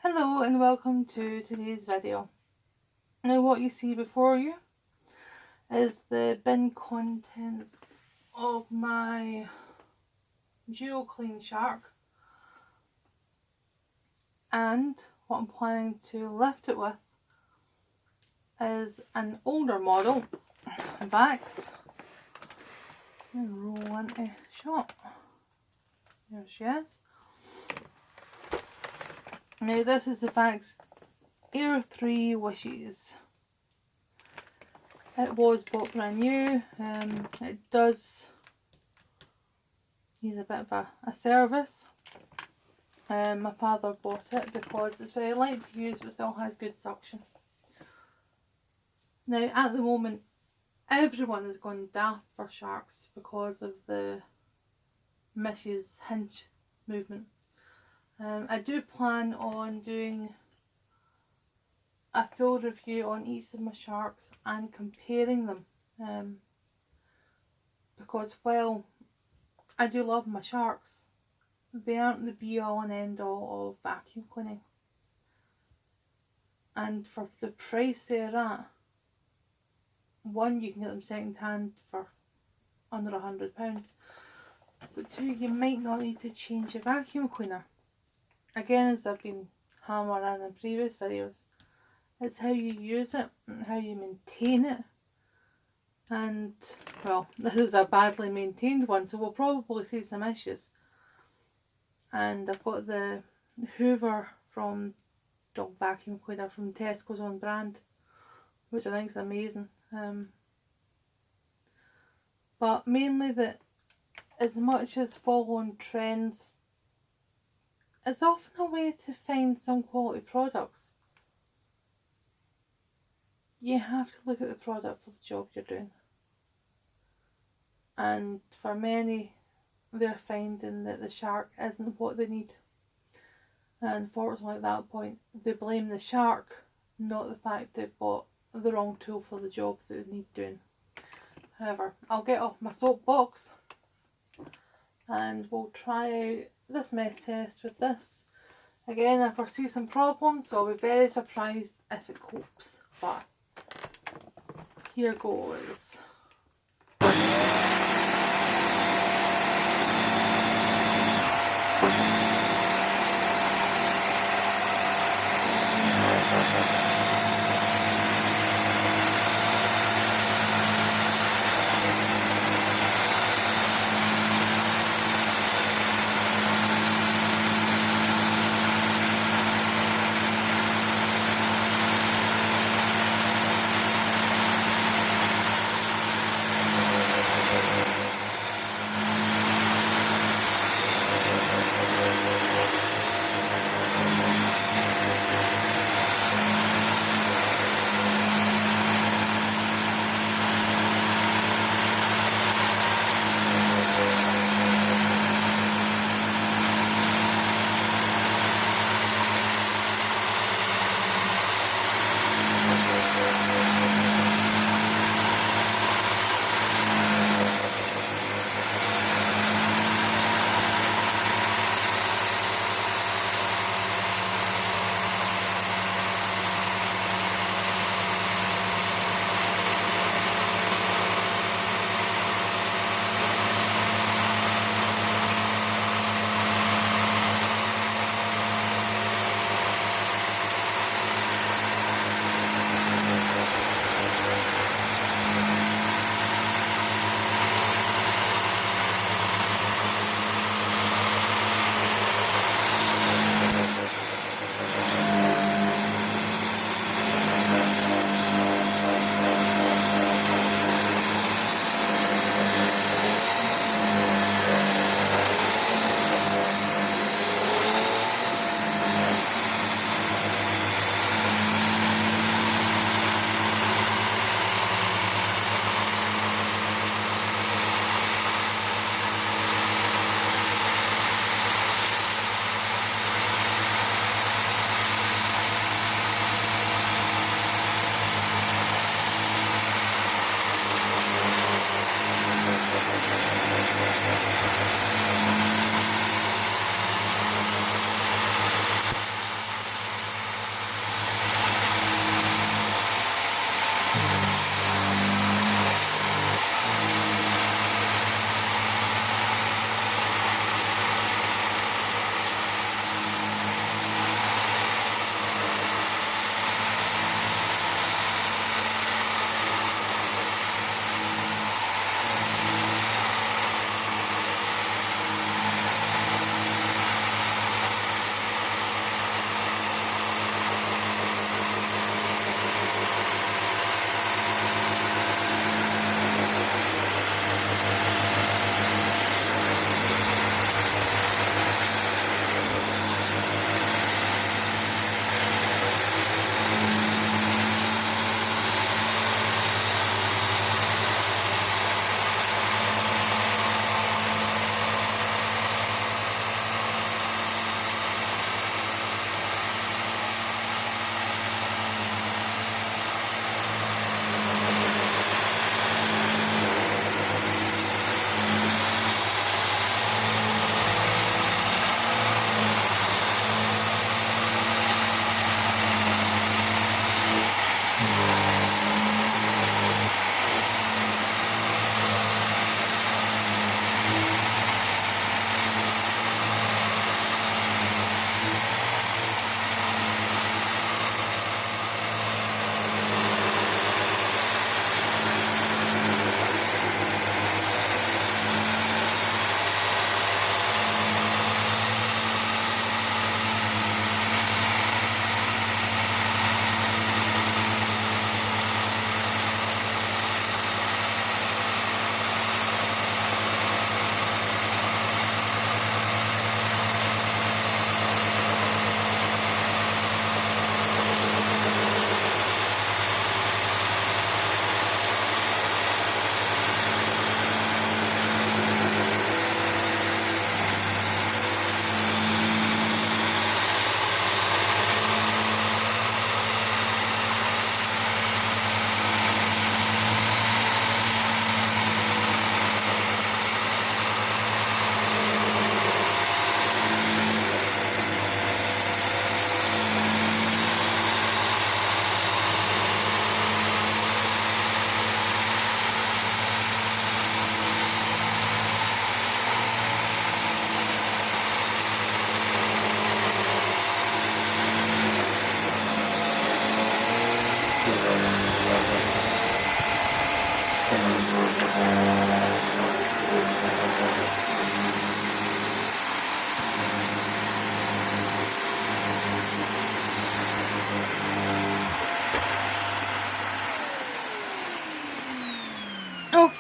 Hello and welcome to today's video. Now what you see before you is the bin contents of my DuoClean shark, and what I'm planning to lift it with is an older model, Vax, and roll into shot. There she is. Now this is the Vax Air 3 Wishes. It was bought brand new. It does need a bit of a service. My father bought it because it's very light to use but still has good suction. Now at the moment everyone has gone daft for sharks because of the Mrs. Hinch movement. I do plan on doing a full review on each of my sharks and comparing them, because while I do love my sharks, they aren't the be all and end all of vacuum cleaning, and for the price they're at, one, you can get them second hand for under £100, but two, you might not need to change your vacuum cleaner. Again, as I've been hammering in previous videos, it's how you use it and how you maintain it. And, well, this is a badly maintained one, so we'll probably see some issues. And I've got the Hoover from dog vacuum cleaner from Tesco's own brand, which I think is amazing. But mainly that as much as following trends, it's often a way to find some quality products. You have to look at the product for the job you're doing. And for many, they're finding that the shark isn't what they need. And unfortunately at that point, they blame the shark, not the fact they bought the wrong tool for the job that they need doing. However, I'll get off my soapbox and we'll try out this mess test with this. Again, I foresee some problems, so I'll be very surprised if it copes. But here goes.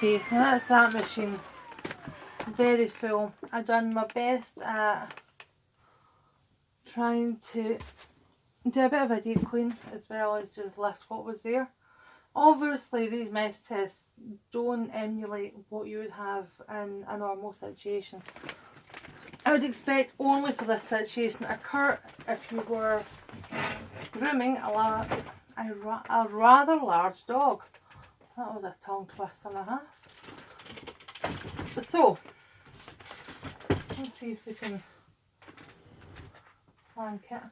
Okay, now that's that machine. Very full. I done my best at trying to do a bit of a deep clean as well as just lift what was there. Obviously these mess tests don't emulate what you would have in a normal situation. I would expect only for this situation to occur if you were grooming a rather large dog. That was a tongue twist and a half. So, let's see if we can flank it.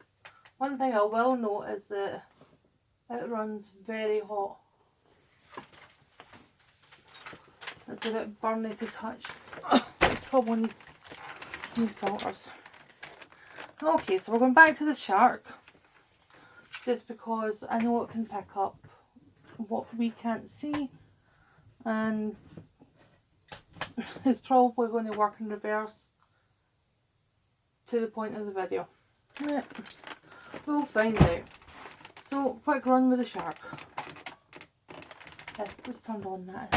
One thing I will note is that it runs very hot. It's a bit burny to touch. It probably needs new filters. Okay, so we're going back to the shark. Just because I know it can pick up what we can't see. And it's probably going to work in reverse to the point of the video. Yeah, we'll find out. So, quick run with the shark. Let's turn on that.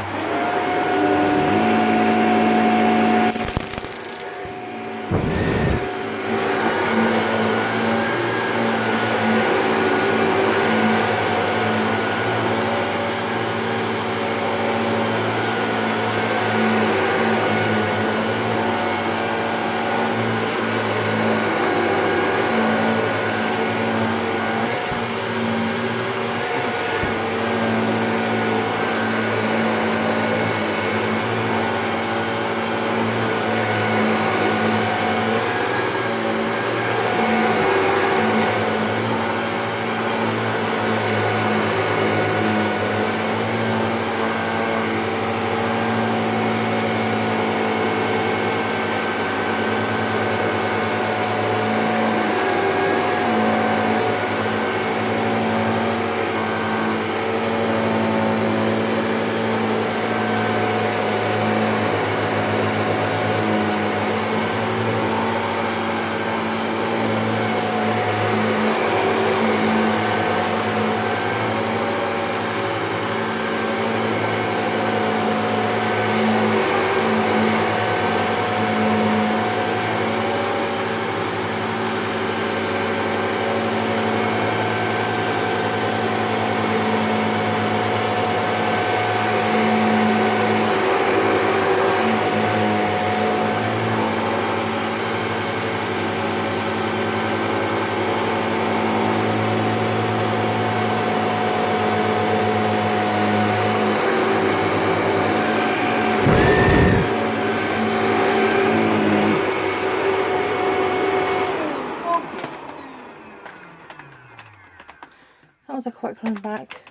That was a quick run back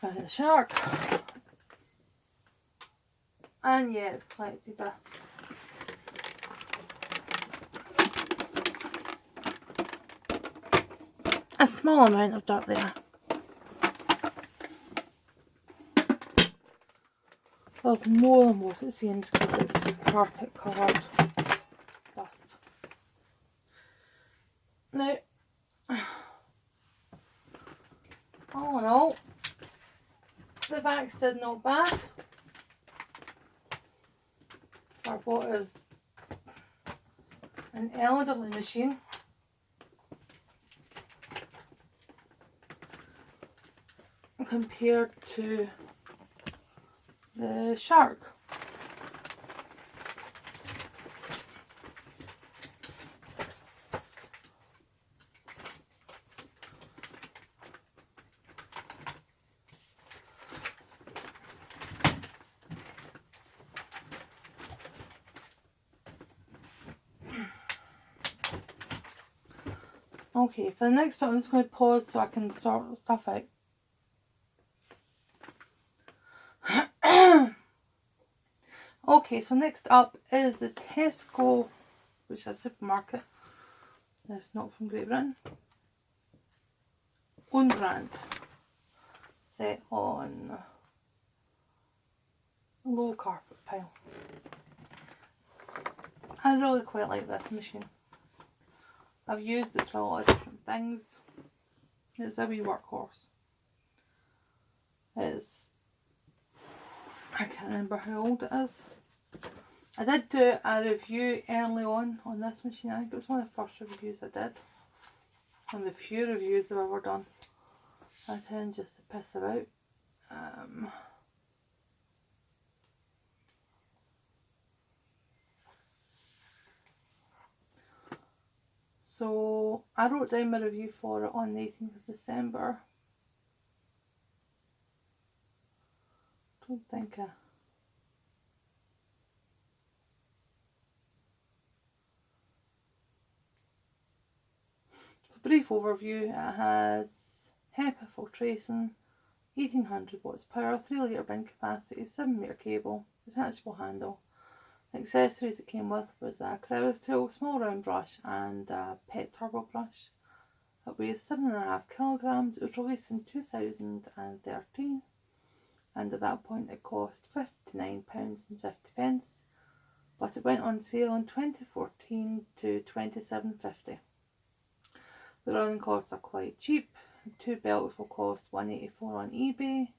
by the shark. And yeah, it's collected a small amount of dirt there. There's more than what it seems because it's carpet covered dust. Now, all in all, the vacs did not bad for what is an elderly machine. Compared to the shark. Okay, for the next bit I'm just going to pause so I can sort stuff out. Okay, so next up is the Tesco, which is a supermarket, if not from Great Britain, own brand, set on low carpet pile. I really quite like this machine. I've used it for a lot of different things. It's a wee workhorse. It's I can't remember how old it is. I did do a review early on this machine. I think it was one of the first reviews I did. One of the few reviews I've ever done. I tend just to piss about. So I wrote down my review for it on the 18th of December. Don't think I... So brief overview, it has HEPA filtration, 1800 watts power, 3 litre bin capacity, 7 metre cable, detachable handle. The accessories it came with was a crevice tool, small round brush and a pet turbo brush. It weighs 7.5 kilograms. It was released in 2013 and at that point it cost £59.50, but it went on sale in 2014 to £27.50. The running costs are quite cheap. 2 belts will cost £184 on eBay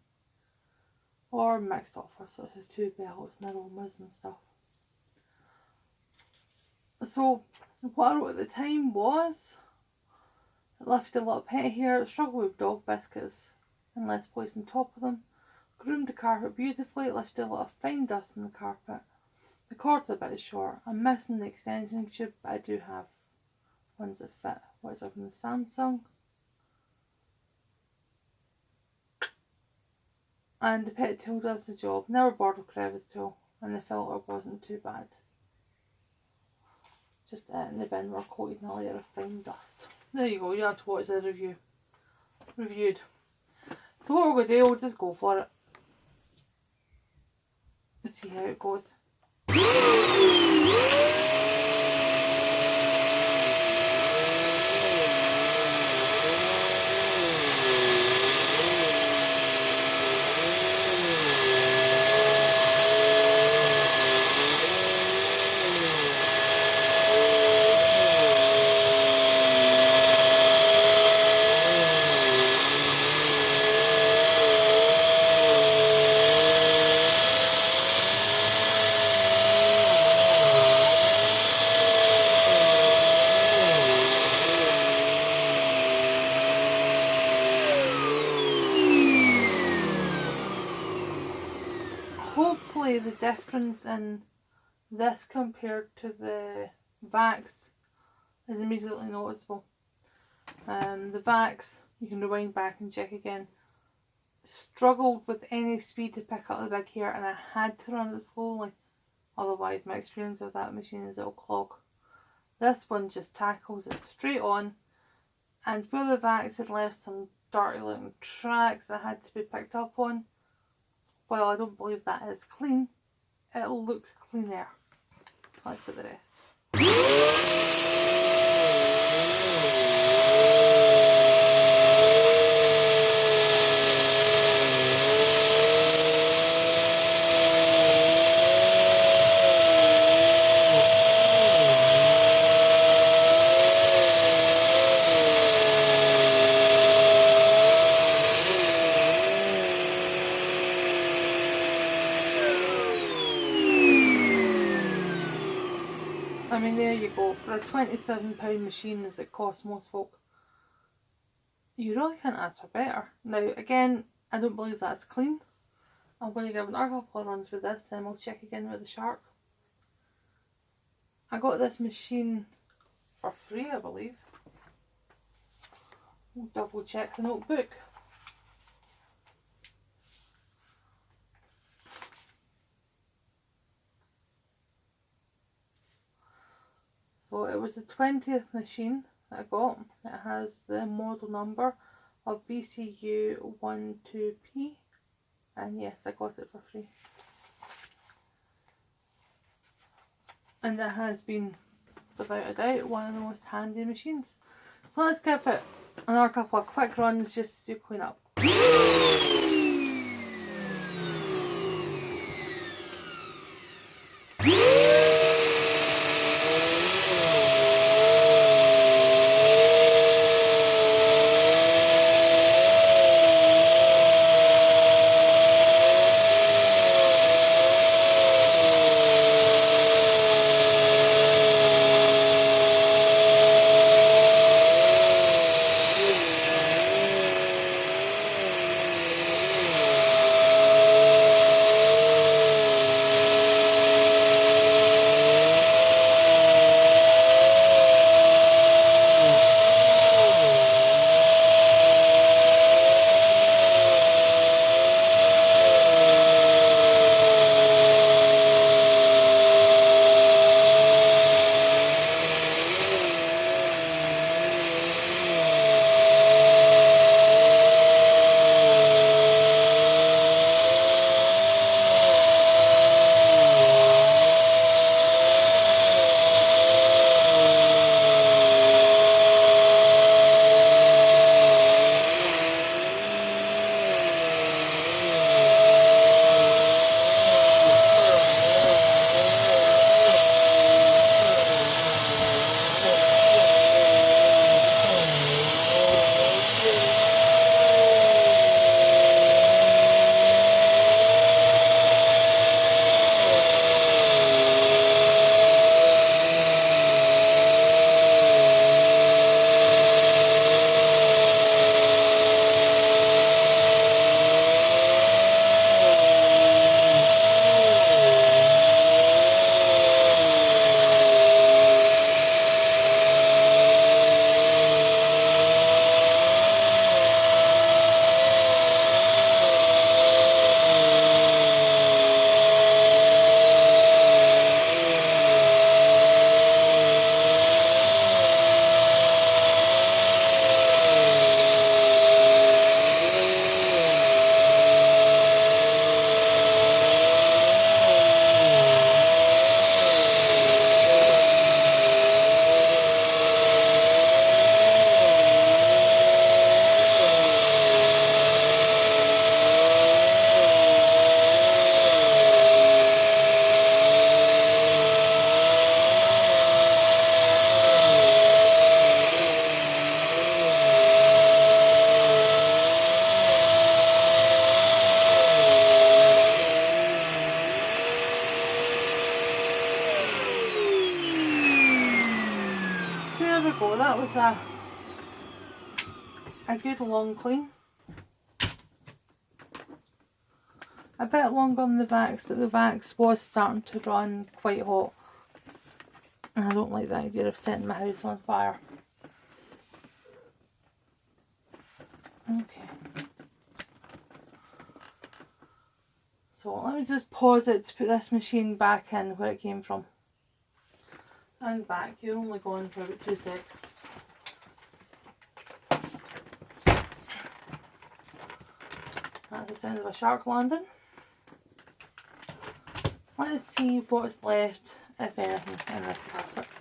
or mixed offer, so it's 2 belts and aromas and stuff. So what I wrote at the time was, it lifted a lot of pet hair, struggled with dog biscuits and less place on top of them, groomed the carpet beautifully, it lifted a lot of fine dust on the carpet. The cord's a bit short. I'm missing the extension tube, but I do have ones that fit. What is it from the Samsung? And the pet tool does the job. Never bored with crevice tool, and the filter wasn't too bad. Just in the bin were coated in a layer of fine dust. There you go, you have to watch the reviewed. So what we're going to do, we'll just go for it. Let's see how it goes. Hopefully the difference in this compared to the Vax is immediately noticeable. The Vax, you can rewind back and check again, struggled with any speed to pick up the big hair, and I had to run it slowly, otherwise my experience of that machine is it'll clog. This one just tackles it straight on, and where the Vax had left some dirty looking tracks that had to be picked up on, while I don't believe that is clean, it looks cleaner. Let's put the rest. I mean, there you go. For a £27 machine as it costs most folk, you really can't ask for better. Now, again, I don't believe that's clean. I'm going to give another couple of runs with this and we'll check again with the Shark. I got this machine for free, I believe. We'll double check the notebook. So it was the 20th machine that I got. It has the model number of VCU12P, and yes, I got it for free. And it has been, without a doubt, one of the most handy machines. So let's give it another couple of quick runs just to clean up. needs a good long clean. A bit longer on the wax, but the wax was starting to run quite hot. And I don't like the idea of setting my house on fire. Okay. So let me just pause it to put this machine back in where it came from. And back, you're only going for about 2 secs. That's the sound of a shark landing. Let's see what's left, if anything, in this carpet.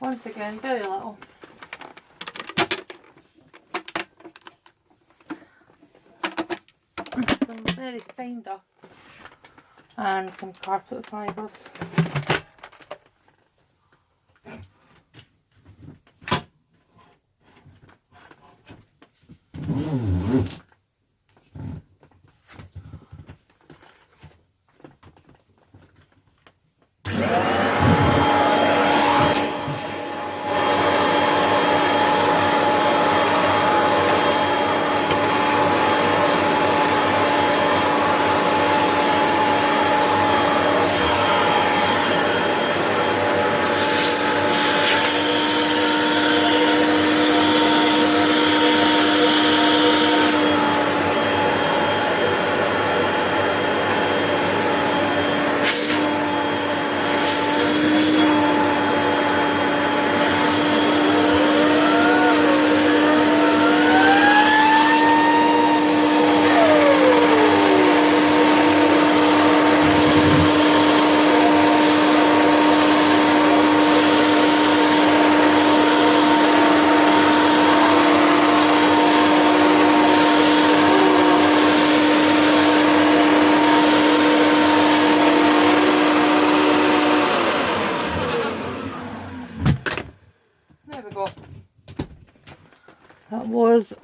Once again, very little. Some very fine dust and some carpet fibres. That was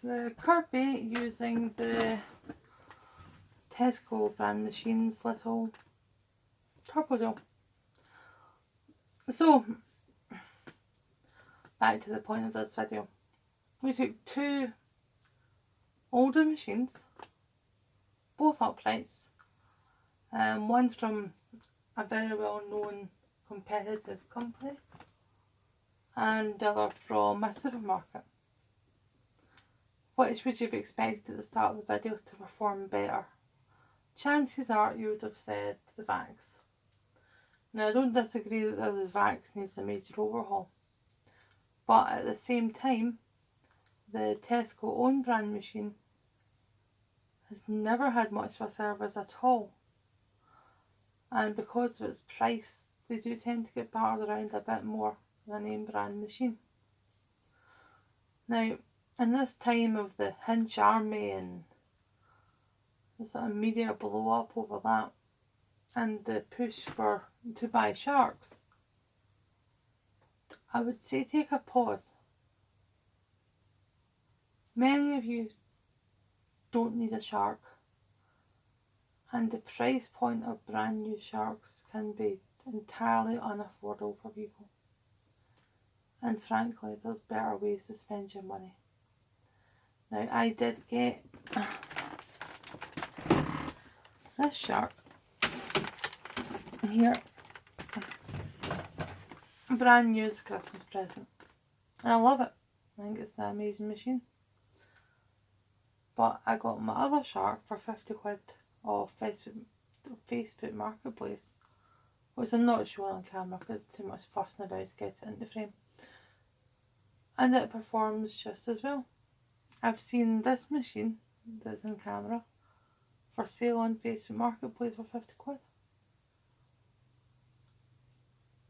the carpet using the Tesco brand machines little turbo drill. So, back to the point of this video. We took two older machines, both uprights. One from a very well known competitive company and the other from a supermarket. Which would you have expected at the start of the video to perform better? Chances are you would have said the Vax. Now I don't disagree that the Vax needs a major overhaul, but at the same time the Tesco own brand machine has never had much of a service at all, and because of its price they do tend to get battered around a bit more than a name brand machine. Now in this time of the Hinch army and the sort of media blow up over that and the push to buy sharks, I would say take a pause. Many of you don't need a shark, and the price point of brand new sharks can be entirely unaffordable for people. And frankly, there's better ways to spend your money. Now, I did get this shark here, brand new as a Christmas present. And I love it. I think it's an amazing machine. But I got my other shark for 50 quid off Facebook Marketplace, which I'm not showing on camera because it's too much fussing about to get it into frame. And it performs just as well. I've seen this machine that's in camera for sale on Facebook Marketplace for 50 quid.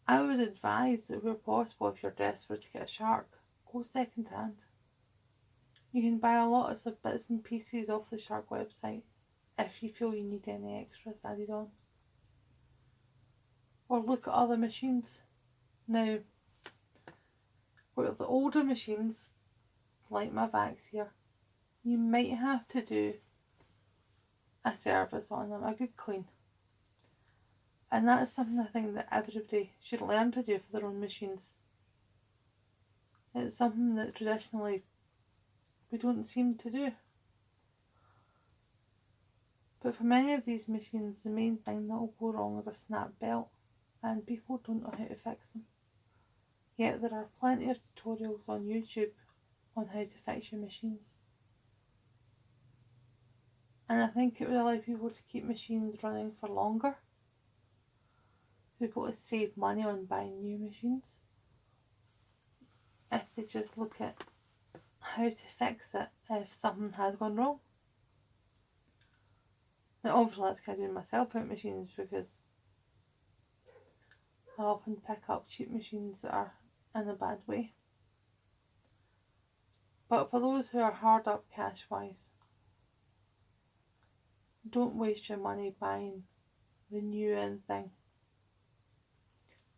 I would advise that where possible, if you're desperate to get a shark, go second hand. You can buy a lot of bits and pieces off the shark website if you feel you need any extras added on. Or look at other machines. Now, with the older machines, like my Vax here, you might have to do a service on them, a good clean. And that's something I think that everybody should learn to do for their own machines. It's something that traditionally we don't seem to do. But for many of these machines, the main thing that will go wrong is a snap belt, and people don't know how to fix them. Yet there are plenty of tutorials on YouTube on how to fix your machines. And I think it would allow people to keep machines running for longer. People to save money on buying new machines if they just look at how to fix it if something has gone wrong. Now obviously that's kind of doing myself out machines because I often pick up cheap machines that are in a bad way. But for those who are hard up cash wise, don't waste your money buying the new in thing.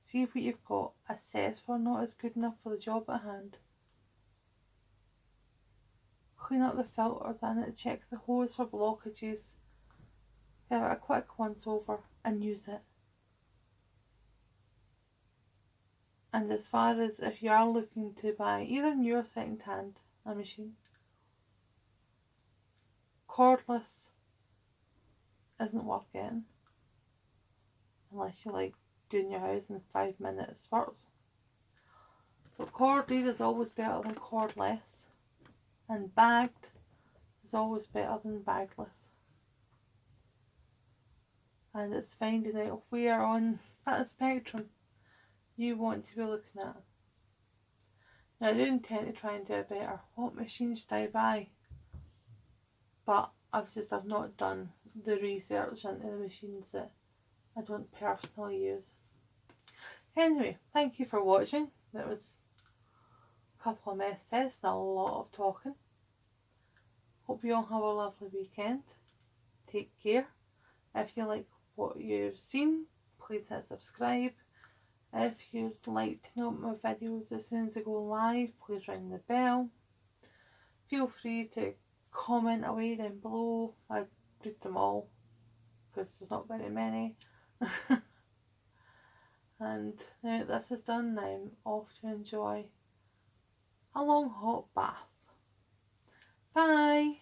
See what you've got, assess whether or not it's good enough for the job at hand. Clean up the filters in it, check the hose for blockages, give it a quick once over and use it. And as far as if you are looking to buy either new or second hand a machine, cordless isn't worth getting unless you like doing your house in 5-minute spurts. So corded is always better than cordless, and bagged is always better than bagless. And it's finding out where on that spectrum you want to be looking at. Now I do intend to try and do it better. What machine should I buy? But I've not done the research into the machines that I don't personally use. Anyway, thank you for watching. That was a couple of mess tests and a lot of talking. Hope you all have a lovely weekend. Take care. If you like what you've seen, please hit subscribe. If you'd like to know my videos as soon as they go live, please ring the bell. Feel free to comment away down below. I read them all because there's not very many. And now that this is done, I'm off to enjoy a long hot bath. Bye!